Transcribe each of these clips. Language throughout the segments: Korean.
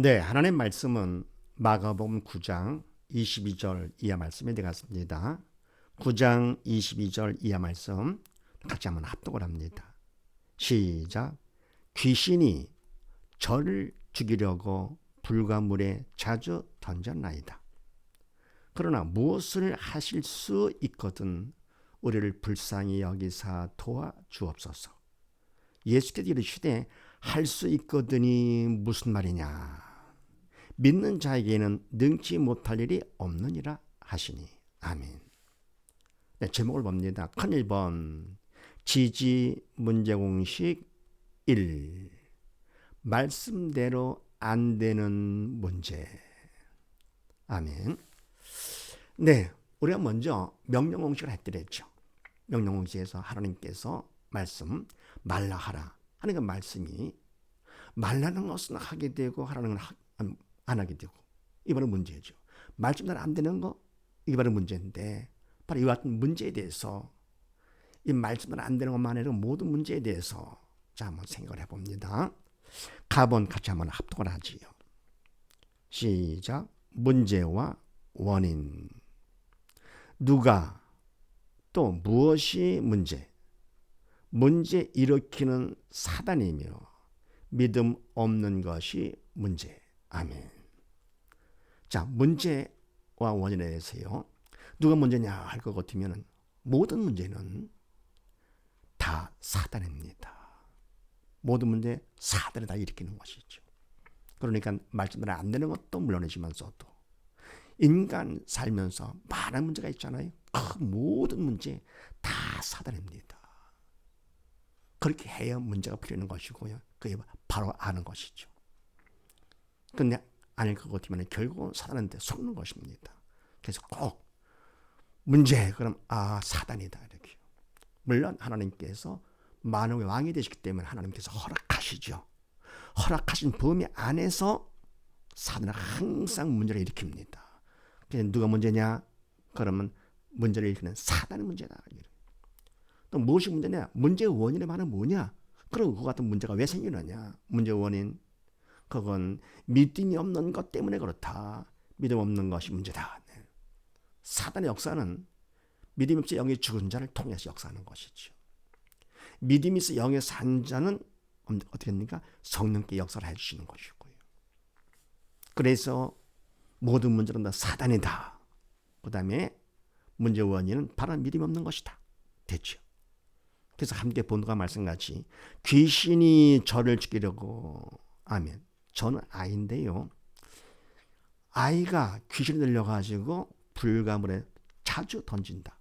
네, 하나님 말씀은 마가복음 9장 22절 이하 말씀에 들어갔습니다. 9장 22절 이하 말씀 같이 한번 합독을 합니다. 시작. 귀신이 저를 죽이려고 불과 물에 자주 던졌나이다. 그러나 무엇을 하실 수 있거든 우리를 불쌍히 여기사 도와주옵소서. 예수께서 이르시되 할 수 있거든이 무슨 말이냐. 믿는 자에게는 능치 못할 일이 없느니라 하시니. 아멘. 네, 제목을 봅니다. 큰 1번 지지 문제 공식 1. 말씀대로 안 되는 문제. 아멘. 네, 우리가 먼저 명령 공식을 했더랬죠. 명령 공식에서 하나님께서 말씀 말라 하라 하는 그 말씀이 말라는 것은 하게 되고 하라는 건 안 하게 되고, 이 바로 문제죠. 말씀대로 안 되는 거, 이게 바로 문제인데, 바로 이와 같은 문제에 대해서, 이 말씀대로 안 되는 것만 아니라 모든 문제에 대해서 자 한번 생각을 해봅니다. 가본 같이 한번 합독을 하지요. 시작. 문제와 원인. 누가 또 무엇이 문제 일으키는 사단이며 믿음 없는 것이 문제. 아멘. 자, 문제와 원인에 대해서요. 누가 문제냐 할 것 같으면 모든 문제는 다 사단입니다. 모든 문제 사단이 다 일으키는 것이죠. 그러니까 말씀대로 안 되는 것도 물론이지만서도 인간 살면서 많은 문제가 있잖아요. 그 모든 문제 다 사단입니다. 그렇게 해야 문제가 풀리는 것이고요. 그게 바로 아는 것이죠. 근데 아닐 것 같으면 결국은 사단한테 속는 것입니다. 그래서 꼭 문제 그럼 사단이다 이렇게. 물론 하나님께서 만왕의 왕이 되시기 때문에 하나님께서 허락하시죠. 허락하신 범위 안에서 사단은 항상 문제를 일으킵니다. 그래서 누가 문제냐? 그러면 문제를 일으키는 사단의 문제다. 또 무엇이 문제냐? 문제의 원인의 말은 뭐냐? 그리고 그 같은 문제가 왜 생기느냐? 문제의 원인. 그건 믿음이 없는 것 때문에 그렇다. 믿음 없는 것이 문제다. 사단의 역사는 믿음이 없이 영의 죽은 자를 통해서 역사하는 것이죠. 믿음이 있어 영의 산 자는 어떻게 됩니까? 성령께 역사를 해주시는 것이고요. 그래서 모든 문제는 다 사단이다. 그 다음에 문제의 원인은 바로 믿음이 없는 것이다. 됐죠. 그래서 함께 본과 말씀같이 귀신이 저를 죽이려고. 아멘. 저는 아이인데요. 아이가 귀신이 들려가지고 불가물에 자주 던진다.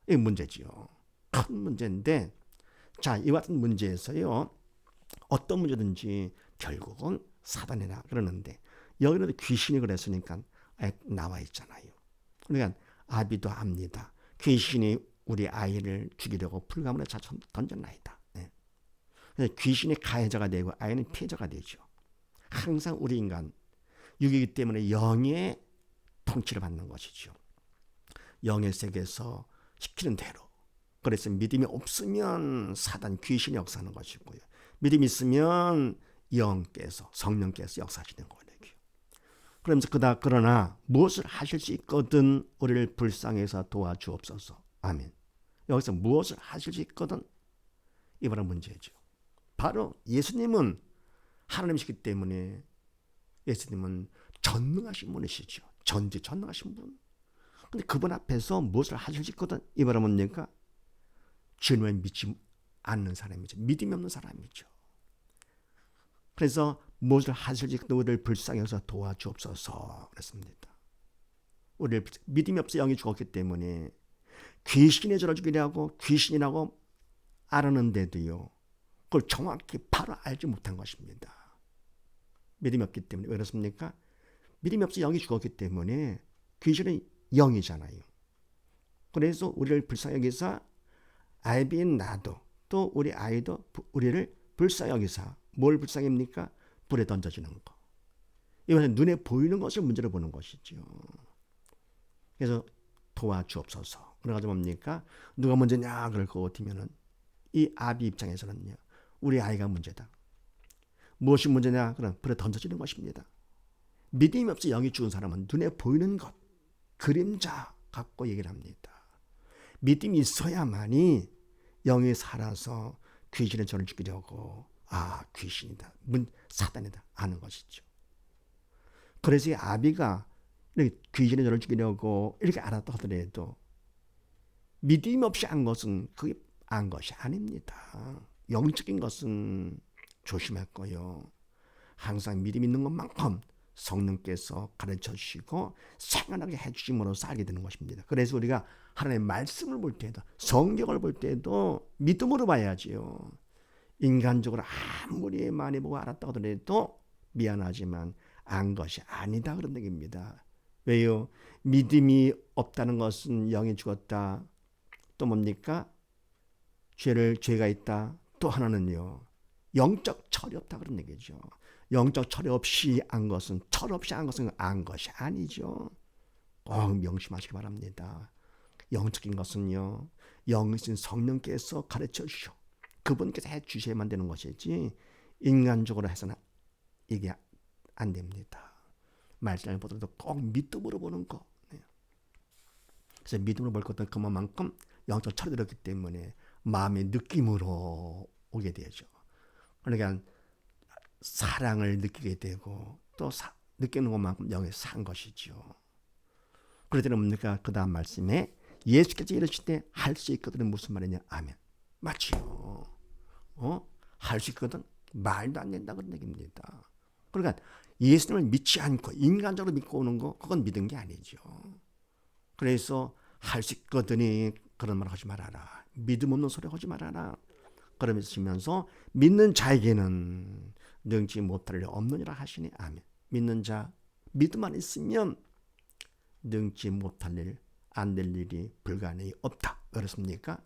이게 문제지요. 큰 문제인데, 자, 이 같은 문제에서요. 어떤 문제든지 결국은 사단이라 그러는데, 여기는 귀신이 그랬으니까 나와 있잖아요. 그러니까 아비도 압니다. 귀신이 우리 아이를 죽이려고 불가물에 자주 던졌나이다. 네. 귀신이 가해자가 되고 아이는 피해자가 되죠. 항상 우리 인간 육이기 때문에 영의 통치를 받는 것이죠. 영의 세계에서 시키는 대로. 그래서 믿음이 없으면 사단 귀신이 역사하는 것이고요. 믿음이 있으면 영께서 성령께서 역사하시는 거예요. 그러면서 그러나 무엇을 하실 수 있거든 우리를 불쌍해서 도와주옵소서. 아멘. 여기서 무엇을 하실 수 있거든 이 바로 문제죠. 바로 예수님은 하나님이시기 때문에 예수님은 전능하신 분이시죠. 전능하신 분. 근데 그분 앞에서 무엇을 하실 수 있거든 이 바로 뭡니까? 주님을 믿지 않는 사람이죠. 믿음이 없는 사람이죠. 그래서 무엇을 하실 수 있거든 우리를 불쌍해서 도와주옵소서 그랬습니다. 우리를 믿음이 없어 영이 죽었기 때문에 귀신이 저를 죽이려고 귀신이라고 알았는데도요. 그걸 정확히 바로 알지 못한 것입니다. 믿음이 없기 때문에. 왜 그렇습니까? 믿음이 없어 영이 죽었기 때문에 귀신은 영이잖아요. 그래서 우리를 불쌍히 여기사 아이비인 나도 또 우리 아이도 우리를 불쌍히 여기사 뭘 불쌍합니까? 불에 던져지는 거. 이것은 눈에 보이는 것을 문제로 보는 것이죠. 그래서 도와주옵소서. 그래가지고 뭡니까? 누가 문제냐 그럴 것 같으면은 이 아비 입장에서는요. 우리 아이가 문제다. 무엇이 문제냐? 그럼 불에 던져지는 것입니다. 믿음이 없어 영이 죽은 사람은 눈에 보이는 것, 그림자 갖고 얘기를 합니다. 믿음이 있어야만이 영이 살아서 귀신의 저를 죽이려고 귀신이다, 사단이다 아는 것이죠. 그래서 이 아비가 귀신의 저를 죽이려고 이렇게 알았다 하더라도 믿음이 없이 안 것은 그게 안 것이 아닙니다. 영적인 것은 조심할 거요. 항상 믿음 있는 것만큼 성령께서 가르쳐 주시고 생활하게 해주심으로 살게 되는 것입니다. 그래서 우리가 하나님의 말씀을 볼 때도, 성경을 볼 때도 믿음으로 봐야지요. 인간적으로 아무리 많이 보고 알았다고 하더라도 미안하지만 안 것이 아니다 그런 얘기입니다. 왜요? 믿음이 없다는 것은 영이 죽었다. 또 뭡니까? 죄가 있다. 또 하나는요, 영적 철이 없다 그런 얘기죠. 영적 철이 없이 안 것은, 철없이 안 것은 안 것이 아니죠. 꼭 명심하시기 바랍니다. 영적인 것은요, 영이신 성령께서 가르쳐 주시오. 그분께서 해 주셔야만 되는 것이지 인간적으로 해서는 이게 안 됩니다. 말씀을 보더라도 꼭 믿음으로 보는 거. 그래서 믿음으로 볼 것은 그만큼 영적 철이 들었기 때문에 마음의 느낌으로 오게 되죠. 그러니까 사랑을 느끼게 되고 또 느끼는 것만큼 영에 산 것이죠. 그러더니 뭡니까? 그 다음 말씀에 예수께서 이러실 때 할 수 있거든 무슨 말이냐? 아멘. 맞지요. 할 수 있거든 말도 안 된다 그런 얘기입니다. 그러니까 예수님을 믿지 않고 인간적으로 믿고 오는 거 그건 믿은 게 아니죠. 그래서 할 수 있거든이 그런 말 하지 말아라. 믿음 없는 소리 하지 말아라. 그러면서 믿는 자에게는 능치 못할 일 없느니라 하시니 아멘. 믿는 자 믿음만 있으면 능치 못할 일, 안 될 일이 불가능이 없다. 그렇습니까?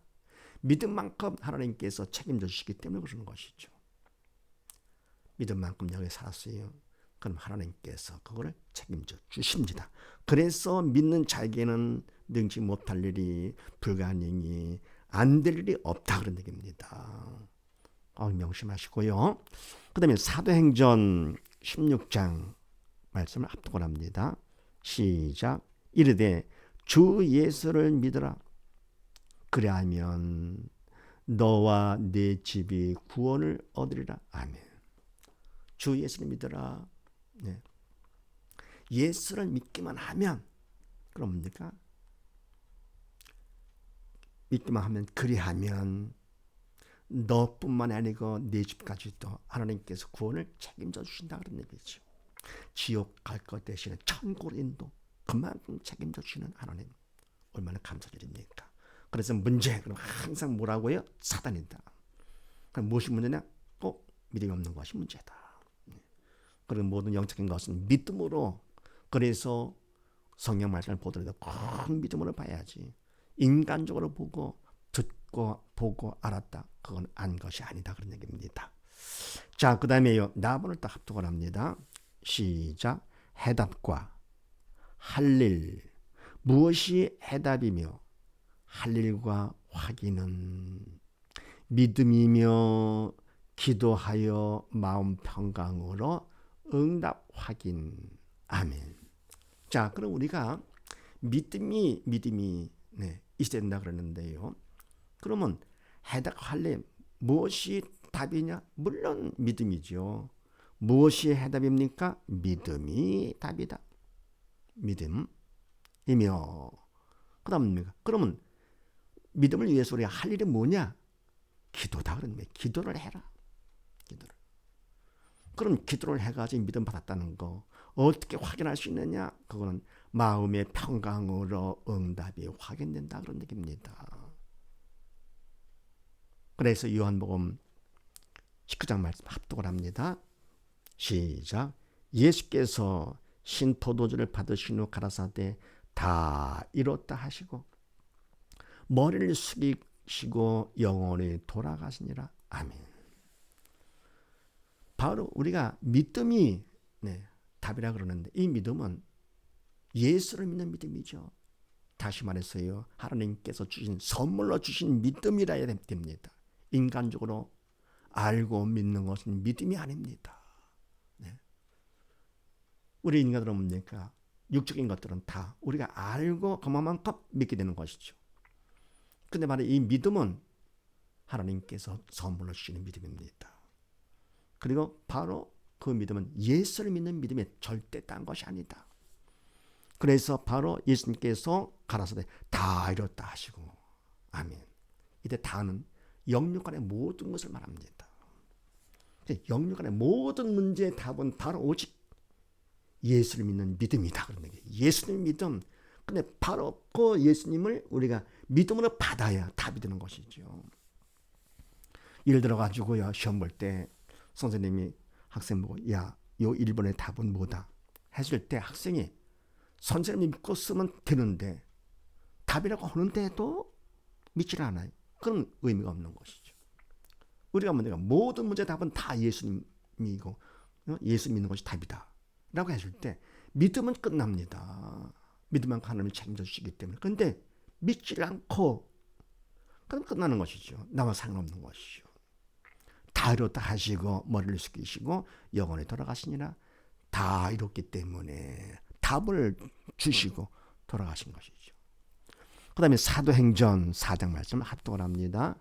믿음만큼 하나님께서 책임져 주시기 때문에 그러는 것이죠. 믿음만큼 여기 살았어요. 그럼 하나님께서 그거를 책임져 주십니다. 그래서 믿는 자에게는 능치 못할 일이 불가능이 안 될 일이 없다 그런 얘기입니다. 명심하시고요. 그 다음에 사도행전 16장 말씀을 합독을 합니다. 시작. 이르되 주 예수를 믿으라. 그리하면 너와 네 집이 구원을 얻으리라. 아멘. 주 예수를 믿으라. 네. 예수를 믿기만 하면 그럼 뭡니까? 믿기만 하면 그리하면 너뿐만 아니고 네 집까지도 하나님께서 구원을 책임져 주신다 그런 얘기죠. 지옥 갈 것 대신에 천국으로 인도 그만큼 책임져 주시는 하나님 얼마나 감사드립니까? 그래서 문제 그럼 항상 뭐라고요? 사단이다. 그럼 무엇이 문제냐? 꼭 믿음이 없는 것이 문제다. 그리고 모든 영적인 것은 믿음으로 그래서 성경 말씀을 보더라도 꼭 믿음으로 봐야지. 인간적으로 보고 듣고 보고 알았다. 그건 안 것이 아니다 그런 얘기입니다. 자, 그 다음에요. 나번을 딱 합독을 합니다. 시작. 해답과 할 일. 무엇이 해답이며 할 일과 확인은 믿음이며 기도하여 마음 평강으로 응답 확인. 아멘. 자, 그럼 우리가 믿음이 있어야 된다 그러는데요. 그러면 해답할 일 무엇이 답이냐? 물론 믿음이죠. 무엇이 해답입니까? 믿음이 답이다. 믿음이며 그다음 뭡니까? 그러면 믿음을 위해서 우리가 할 일이 뭐냐? 기도다 그런 거예요. 기도를 해라. 기도를. 그럼 기도를 해가지고 믿음 받았다는 거 어떻게 확인할 수 있느냐? 그거는 마음의 평강으로 응답이 확인된다 그런 얘기입니다. 그래서 요한복음 19장 말씀 합독을 합니다. 시작. 예수께서 신포도주를 받으신 후 가라사대 다 이뤘다 하시고 머리를 숙이시고 영원히 돌아가시니라. 아멘. 바로 우리가 믿음이 답이라 그러는데 이 믿음은 예수를 믿는 믿음이죠. 다시 말해서요. 하나님께서 주신 선물로 주신 믿음이라 해야 됩니다. 인간적으로 알고 믿는 것은 믿음이 아닙니다. 우리 인간들은 뭡니까? 육적인 것들은 다 우리가 알고 그만큼 믿게 되는 것이죠. 근데 바로 이 믿음은 하나님께서 선물로 주시는 믿음입니다. 그리고 바로 그 믿음은 예수를 믿는 믿음이 절대 딴 것이 아니다. 그래서 바로 예수님께서 가라사대 다 이뤘다 하시고, 아멘. 이때 다는 영육간의 모든 것을 말합니다. 영육간의 모든 문제의 답은 바로 오직 예수를 믿는 믿음이다. 그런 얘기예요. 예수님 믿음. 근데 바로 그 예수님을 우리가 믿음으로 받아야 답이 되는 것이죠. 예를 들어 가지고요, 시험 볼 때 선생님이 학생 보고 야, 요 1번의 답은 뭐다 했을 때 학생이 선생님 믿고 쓰면 되는데 답이라고 하는데도 믿질 않아요. 그런 의미가 없는 것이죠. 우리가 뭐냐, 모든 문제 답은 다 예수님이고 예수 믿는 것이 답이다 라고 했을 때 믿음은 끝납니다. 믿음은 하나님이 책임져 주시기 때문에. 그런데 믿질 않고 그럼 끝나는 것이죠. 나와 상관없는 것이죠. 다 이뤘다 하시고 머리를 숙이시고 영원히 돌아가시니라. 다 이뤘기 때문에 답을 주시고 돌아가신 것이죠. 그 다음에 사도행전 4장 말씀을 합독을 합니다.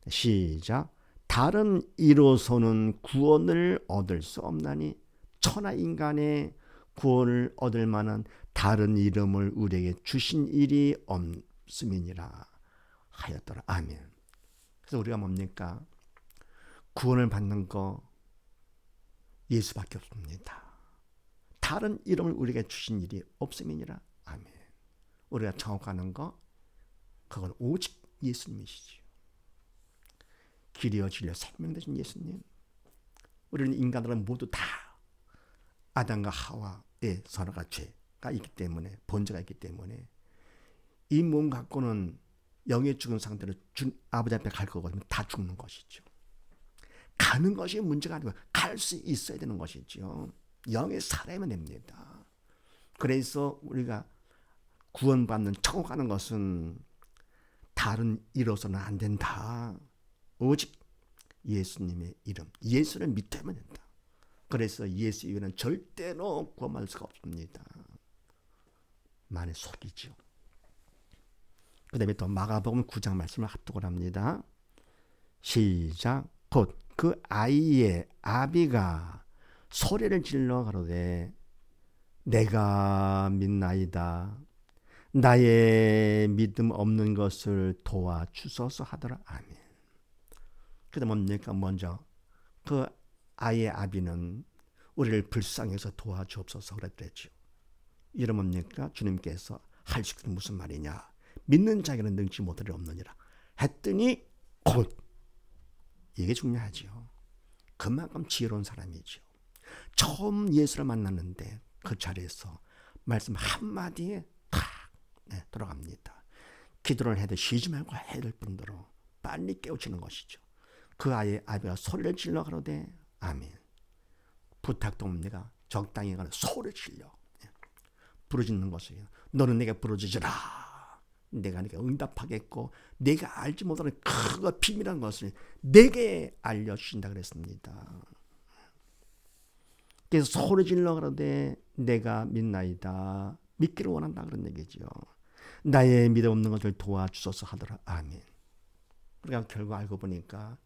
시작. 다른 이로서는 구원을 얻을 수 없나니 천하 인간의 구원을 얻을 만한 다른 이름을 우리에게 주신 일이 없음이니라 하였더라. 아멘. 그래서 우리가 뭡니까? 구원을 받는 거 예수밖에 없습니다. 다른 이름을 우리에게 주신 일이 없음이니라. 아멘. 우리가 정확하는 거 그건 오직 예수님이시죠. 길이요 진리요 생명 되신 예수님. 우리는 인간들은 모두 다 아담과 하와의 선악과 죄가 있기 때문에, 본죄가 있기 때문에 이 몸 갖고는 영의 죽은 상태로 아버지 앞에 갈 거거든요. 다 죽는 것이죠. 가는 것이 문제가 아니고 갈 수 있어야 되는 것이죠. 영의 살아야만 됩니다. 그래서 우리가 구원받는 천국 가는 것은 다른 이로서는 안 된다. 오직 예수님의 이름, 예수를 믿어야만 된다. 그래서 예수 이외에는 절대로 구원받을 수가 없습니다. 만의 속이죠. 그 다음에 또 마가복음 9장 말씀을 합독을 합니다. 시작. 곧 그 아이의 아비가 소리를 질러 가로되 내가 믿나이다. 나의 믿음 없는 것을 도와주소서 하더라. 아멘. 그 다음 뭡니까? 먼저 그 아이의 아비는 우리를 불쌍해서 도와주옵소서 그랬죠. 이름 뭡니까? 주님께서 할 수 있는 무슨 말이냐? 믿는 자에게는 능치 못할 일 없느니라 했더니 곧 이게 중요하죠. 그만큼 지혜로운 사람이죠. 처음 예수를 만났는데 그 자리에서 말씀 한마디에 탁 들어갑니다. 기도를 해도 쉬지 말고 해야 될 뿐더러 빨리 깨우치는 것이죠. 그 아이의 아비가 소리를 질러 가로되 아멘. 부탁도 옵니다. 적당히 가는 소리를 질러 부르짖는 것이에요. 너는 내게 부르짖으라. 내가 네게 응답하겠고 내가 알지 못하는 큰 비밀한 것을 내게 알려주신다 그랬습니다. 그래서 소리 질러 가로되 내가 믿나이다. 믿기를 원한다 그런 얘기죠. 나의 믿음 없는 것을 도와주소서 하더라. 아멘. 우리가 결국 알고 보니까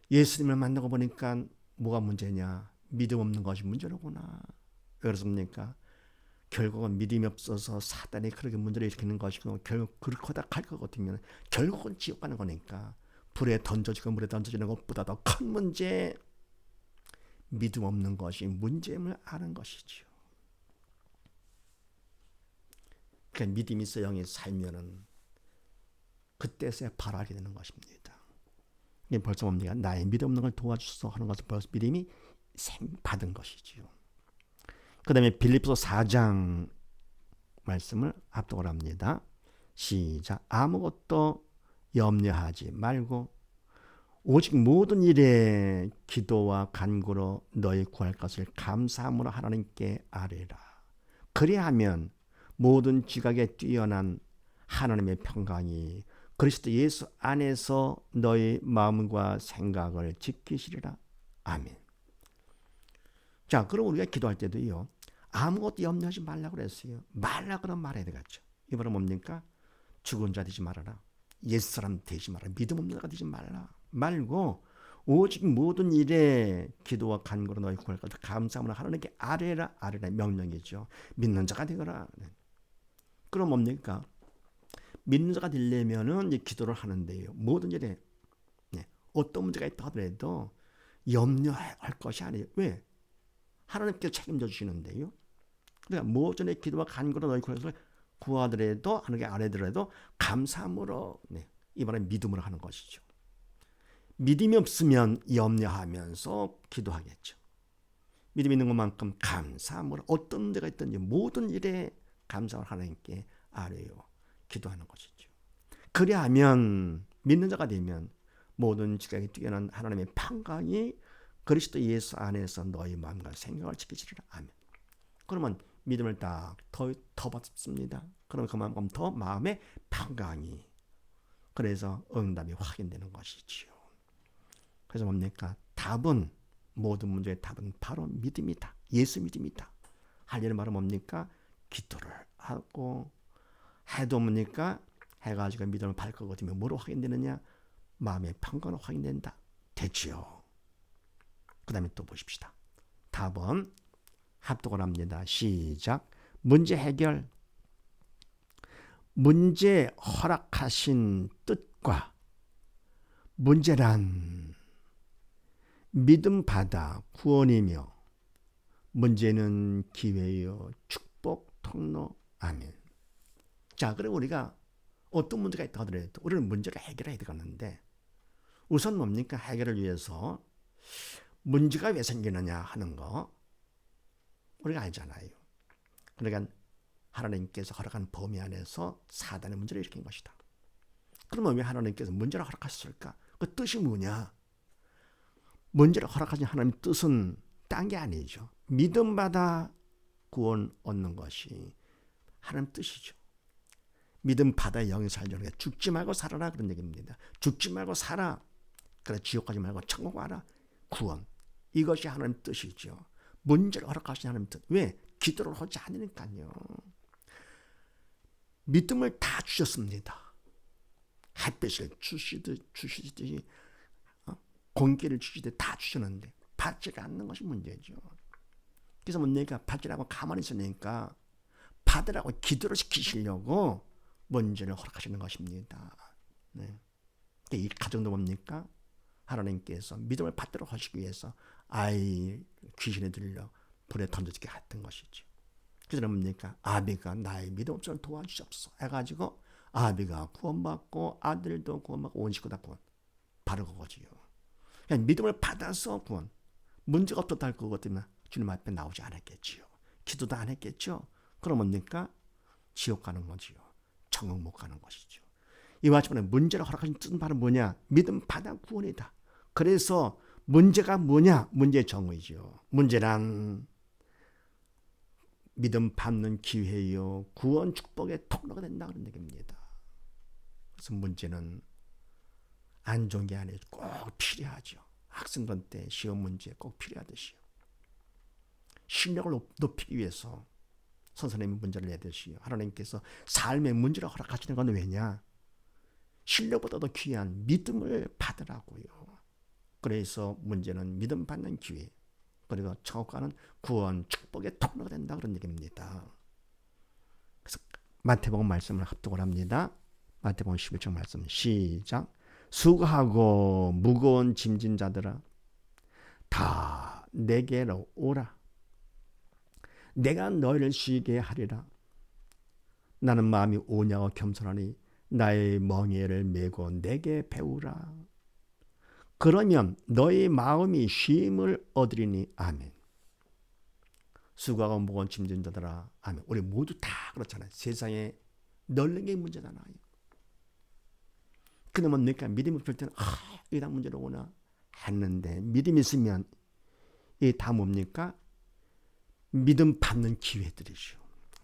예수님을 만나고 보니까 뭐가 문제냐? 믿음 없는 것이 문제로구나. 왜 그렇습니까? 결국은 믿음이 없어서 사단이 그렇게 문제를 일으키는 것이고 결국 그렇게 갈 것 같으면 결국은 지옥 가는 거니까 불에 던져지고 물에 던져지는 것보다 더 큰 문제, 믿음 없는 것이 문제임을 아는 것이죠. 그러니까 믿음이 있어 영이 살면은 그때서야 바로 알게 되는 것입니다. 이게 벌써 뭡니까? 나의 믿음 없는 걸 도와주소서 하는 것은 벌써 믿음이 받은 것이지요. 그 다음에 빌립보서 4장 말씀을 합독을 합니다. 시작. 아무것도 염려하지 말고 오직 모든 일에 기도와 간구로 너희 구할 것을 감사함으로 하나님께 아뢰라. 그리하면 모든 지각에 뛰어난 하나님의 평강이 그리스도 예수 안에서 너희 마음과 생각을 지키시리라. 아멘. 자, 그럼 우리가 기도할 때도요. 아무것도 염려하지 말라고 그랬어요. 말라 그러면 말해야 되겠죠. 이 말은 뭡니까? 죽은 자 되지 말아라. 옛사람 되지 마라. 믿음 없는 자가 되지 말라. 말고 오직 모든 일에 기도와 간구로 너희 구할 것을 감사함으로 하나님께 아뢰라 명령이죠. 믿는 자가 되거라. 그럼 뭡니까? 믿는 자가 되려면은 이제 기도를 하는데요. 모든 일에 어떤 문제가 있다 하더라도 염려할 것이 아니에요. 왜? 하나님께 책임져 주시는데요. 그러니까 모든 일에 기도와 간구로 너희 구할 것을 구하더라도 하나님께 아뢰더라도 감사함으로 이 말은 믿음으로 하는 것이죠. 믿음이 없으면 염려하면서 기도하겠죠. 믿음이 있는 것만큼 감사함으로 어떤 문제가 있든지 모든 일에 감사를 하나님께 아뢰요. 기도하는 것이죠. 그리하면 믿는 자가 되면 모든 지각이 뛰어난 하나님의 평강이 그리스도 예수 안에서 너희 마음과 생각을 지키시리라. 아멘. 그러면 믿음을 더 받습니다. 그러면 그만큼 더 마음의 평강이 그래서 응답이 확인되는 것이지요. 그래서 뭡니까? 답은 모든 문제의 답은 바로 믿음이다. 예수 믿음이다. 할 일은 바로 뭡니까? 기도를 하고 해도 뭡니까? 해가지고 믿음을 발걸거리면 뭐로 확인되느냐? 마음의 평강으로 확인된다. 됐지요. 그 다음에 또 보십시다. 답은 합독을 합니다. 시작. 문제 해결. 문제 허락하신 뜻과 문제란 믿음 받아 구원이며 문제는 기회요 축복 통로. 아멘. 자, 그럼 우리가 어떤 문제가 있다 하더라도 우리는 문제를 해결해야 되겠는데 우선 뭡니까? 해결을 위해서 문제가 왜 생기느냐 하는 거 우리가 알잖아요. 그러니까 하나님께서 허락한 범위 안에서 사단의 문제를 일으킨 것이다. 그러면 왜 하나님께서 문제를 허락하셨을까? 그 뜻이 뭐냐? 문제를 허락하신 하나님의 뜻은 딴 게 아니죠. 믿음받아 구원 얻는 것이 하나님 뜻이죠. 믿음 받아 영이 살려는 게 죽지 말고 살아라 그런 얘기입니다. 죽지 말고 살아. 그래 지옥 가지 말고 천국 와라. 구원. 이것이 하나님 뜻이죠. 문제를 허락하신 하나님 뜻. 왜? 기도를 하지 않으니까요. 믿음을 다 주셨습니다. 햇빛을 주시듯이 공기를 주시듯이 다 주셨는데 받지가 않는 것이 문제죠. 그래서 뭡니까? 받으라고 가만히 있으니까 받으라고 기도를 시키시려고 문제를 허락하시는 것입니다. 네. 이 가정도 뭡니까? 하나님께서 믿음을 받도록 하시기 위해서 아이 귀신에 들려 불에 던져지게 했던 것이죠. 그래서 뭡니까? 아비가 나의 믿음 없음을 도와주셨어 해가지고 아비가 구원받고 아들도 구원받고 온 식구 다 구원. 바로 그거지요. 그냥 믿음을 받아서 구원. 문제가 없었다 할 것 때문에 주님 앞에 나오지 않았겠지요. 기도도 안 했겠죠. 그럼 뭡니까? 지옥 가는 거지요. 천국 못 가는 것이죠. 이와 같이 문제를 허락하신 뜻은 바로 뭐냐? 믿음 받아 구원이다. 그래서 문제가 뭐냐? 문제의 정의죠. 문제란 믿음 받는 기회요. 구원 축복의 통로가 된다 그런 얘기입니다. 그래서 문제는 안 좋은 게 아니에요. 꼭 필요하죠. 학생들 때 시험 문제 꼭 필요하듯이요. 실력을 높이기 위해서 선생님이 문제를 내듯이요. 하나님께서 삶의 문제를 허락하시는 건 왜냐? 실력보다도 귀한 믿음을 받으라고요. 그래서 문제는 믿음 받는 기회. 그리고 천국과는 구원, 축복의 통로가 된다 그런 얘기입니다. 그래서 마태복음 말씀을 합독을 합니다. 마태복음 11장 말씀 시작. 수고하고 무거운 짐진 자들아 다 내게로 오라. 내가 너희를 쉬게 하리라. 나는 마음이 오냐고 겸손하니 나의 멍에를 메고 내게 배우라. 그러면 너희 마음이 쉼을 얻으리니. 아멘. 수고하고 무거운 짐진 자들아. 아멘. 우리 모두 다 그렇잖아요. 세상에 널는 게 문제잖아요. 그러면 내가 믿음이 없을 때는 이게 다 문제로 오나 했는데 믿음이 있으면 이게 다 뭡니까? 믿음 받는 기회들이죠.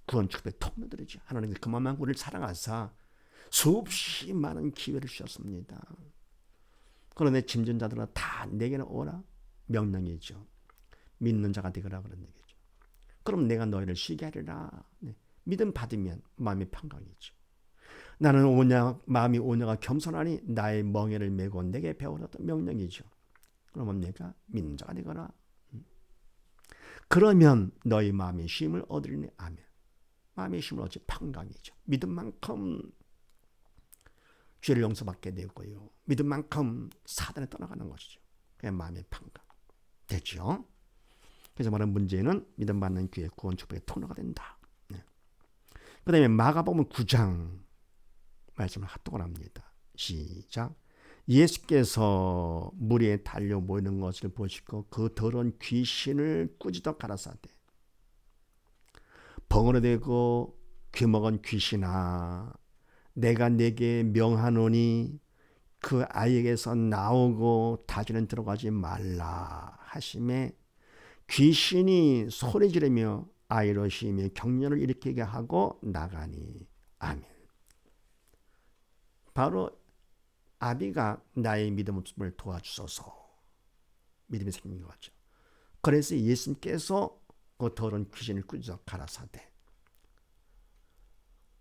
구원 축복의 통로들이죠. 하나님께서 그만큼 우리를 사랑하사 수없이 많은 기회를 주셨습니다. 그런데 짐진 자들은 다 내게는 오라 명령이죠. 믿는 자가 되거라 그런 얘기죠. 그럼 내가 너희를 쉬게 하리라. 네. 믿음 받으면 마음이 평강이죠. 나는 마음이 온유가 겸손하니 나의 멍에를 메고 내게 배우라던 명령이죠. 그럼 뭡니까? 믿는 자가 되거라. 그러면 너희 마음의 쉼을 얻으리니. 아멘. 마음의 쉼을 얻지 평강이죠. 믿음만큼 죄를 용서받게 되고요. 믿음만큼 사단에 떠나가는 것이죠. 그게 마음의 평강. 됐죠? 그래서 말하는 문제는 믿음 받는 귀의 구원 축복의 통로가 된다. 네. 그 다음에 마가복음 9장 말씀을 합독을 합니다. 시작. 예수께서 무리에 달려 모이는 것을 보시고 그 더러운 귀신을 꾸짖어 가라사대 벙어리되고 귀먹은 귀신아 내가 내게 명하노니 그 아이에게서 나오고 다시는 들어가지 말라 하심에 귀신이 소리 지르며 아이로 쉬며 격려를 일으키게 하고 나가니. 아멘. 바로 아비가 나의 믿음을 도와주소서 믿음이 생긴 것 같죠. 그래서 예수님께서 그 더러운 귀신을 꾸짖어 가라사대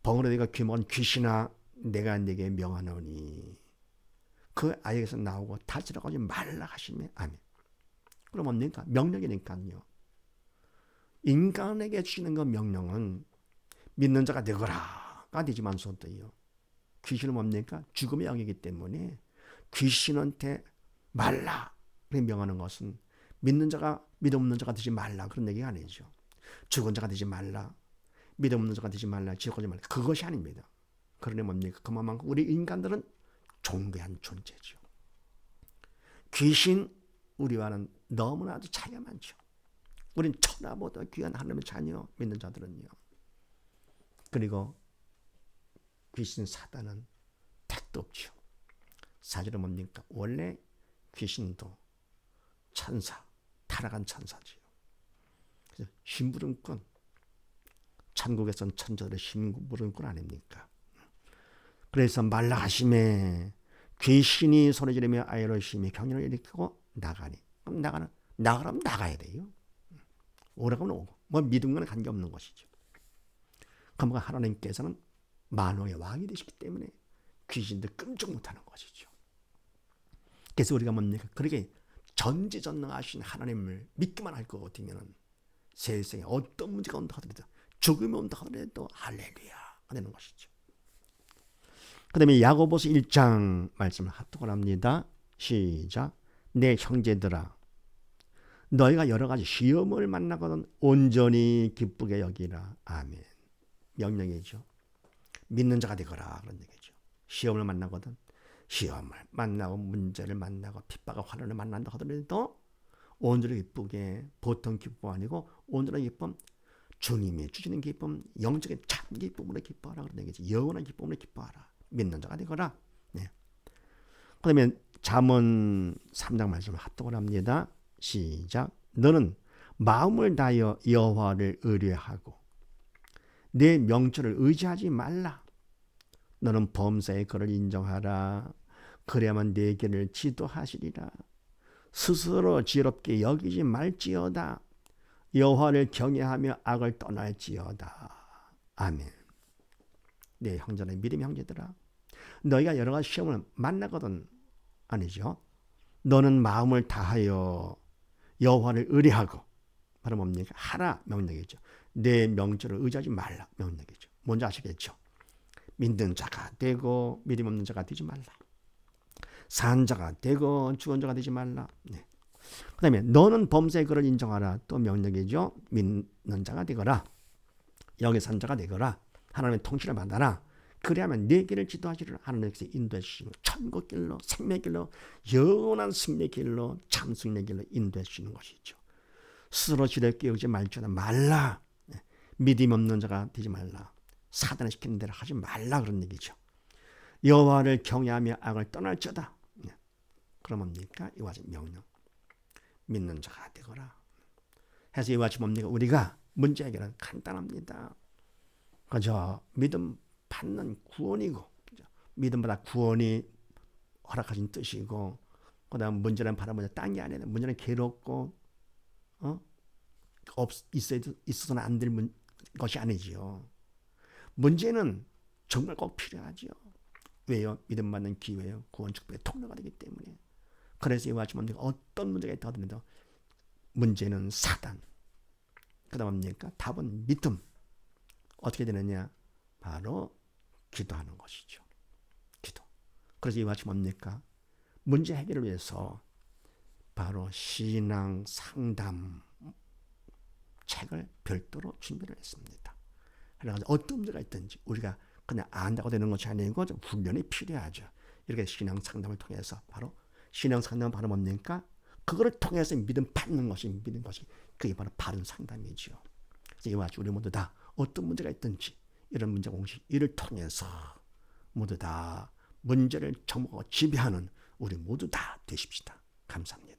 벙어리가 귀먹은 귀신아 내가 네게 명하노니 그 아이에게서 나오고 다시 들어가지 말라 하시면. 아멘. 그럼 뭡니까? 명령이니까요. 인간에게 주시는 그 명령은 믿는 자가 되거라가 되지만서도요. 귀신은 뭡니까? 죽음의 영이기 때문에 귀신한테 말라 명하는 것은 믿는 자가 믿음 없는 자가 되지 말라 그런 얘기가 아니죠. 죽은 자가 되지 말라, 믿음 없는 자가 되지 말라, 지옥 가지 말라 그것이 아닙니다. 그러니 뭡니까? 그만큼 우리 인간들은 존귀한 존재죠. 귀신 우리와는 너무나도 차이가 많죠. 우린 천하보다 귀한 하나님의 자녀 믿는 자들은요. 그리고 귀신 사단은 택도 없죠. 사실은 뭡니까? 원래 귀신도 천사, 타락한 천사지요. 그래서 심부름꾼, 천국에선 천사들의 심부름꾼 아닙니까? 그래서 말라 하심에 귀신이 소리 지르며 아이로 심히 격려를 일으키고 나가니. 그럼 나가라면 나가야 돼요. 오라고는 오고. 뭐 믿음과는 관계없는 것이죠. 그러면 하나님께서는 만왕의 왕이 되시기 때문에 귀신들 끔찍 못하는 것이죠. 그래서 우리가 뭡니까? 그렇게 전지전능하신 하나님을 믿기만 할 것 같으면 세상에 어떤 문제가 온다 하더라도 죽음이 온다 하더라도 할렐루야 되는 것이죠. 그 다음에 야고보서 1장 말씀을 합독을 합니다. 시작. 내 형제들아 너희가 여러 가지 시험을 만나거든 온전히 기쁘게 여기라. 아멘. 명령이죠. 믿는 자가 되거라 그런 얘기죠. 시험을 만나거든 시험을 만나고 문제를 만나고 핍박과 환난을 만난다 하더라도 온전히 기쁘게 보통 기쁨 아니고 온전한 기쁨 주님이 주시는 기쁨 영적인 참 기쁨으로 기뻐하라 그런 얘기죠. 영원한 기쁨으로 기뻐하라. 믿는 자가 되거라. 네. 그 다음에 잠언 3장 말씀을 합독을 합니다. 시작. 너는 마음을 다하여 여호와를 의뢰하고 내 명철을 의지하지 말라. 너는 범사의 그를 인정하라. 그래야만 내 길을 지도하시리라. 스스로 지혜롭게 여기지 말지어다. 여호와를 경외하며 악을 떠날지어다. 아멘. 내 형제나 믿음의 형제들아 너희가 여러 가지 시험을 만나거든 아니죠. 너는 마음을 다하여 여호와를 의뢰하고 바로 뭡니까? 하라 명령이죠. 내 명철을 의지하지 말라 명령이죠. 뭔지 아시겠죠? 믿는 자가 되고 믿음 없는 자가 되지 말라. 산 자가 되고 죽은 자가 되지 말라. 네. 그 다음에 너는 범사의 그를 인정하라. 또 명령이죠. 믿는 자가 되거라. 영의 산 자가 되거라. 하나님의 통치를 받아라. 그래야만 내 길을 지도하시리라. 하나님께서 인도해 주시는 천국 길로 생명의 길로 영원한 승리의 길로 참 승리의 길로 인도해 주시는 것이죠. 스스로 지혜롭게 여기지 말라. 네. 믿음 없는 자가 되지 말라. 사단을 시키는 대로 하지 말라 그런 얘기죠. 여호와를 경외하며 악을 떠날지어다. 네. 그럼 뭡니까? 이와 같이 명령. 믿는 자가 되거라. 해서 이와 같이 뭡니까? 우리가 문제 해결은 간단합니다. 그저 믿음 받는 구원이고 믿음보다 구원이 허락하신 뜻이고 그다음 문제는 바라보자 딴 게 아니라 문제는 괴롭고 있어서는 안 될 것이 아니지요. 문제는 정말 꼭 필요하지요. 왜요? 믿음 받는 기회요. 구원 축복의 통로가 되기 때문에. 그래서 이와 같이 뭡니까? 어떤 문제가 있다 하더라도 문제는 사단. 그 다음 뭡니까? 답은 믿음. 어떻게 되느냐? 바로 기도하는 것이죠. 기도. 그래서 이와 같이 뭡니까? 문제 해결을 위해서 바로 신앙 상담 책을 별도로 준비를 했습니다. 그래서 어떤 문제가 있든지 우리가 그냥 안다고 되는 것이 아니고 좀 훈련이 필요하죠. 이렇게 신앙 상담을 통해서 바로 신앙 상담은 바로 뭡니까? 그거를 통해서 믿음 받는 것이 믿는 것이 그게 바로 바른 상담이죠. 그래서 이와 같이 우리 모두 다 어떤 문제가 있든지 이런 문제 공식 이를 통해서 모두 다 문제를 정복하고 지배하는 우리 모두 다 되십시다. 감사합니다.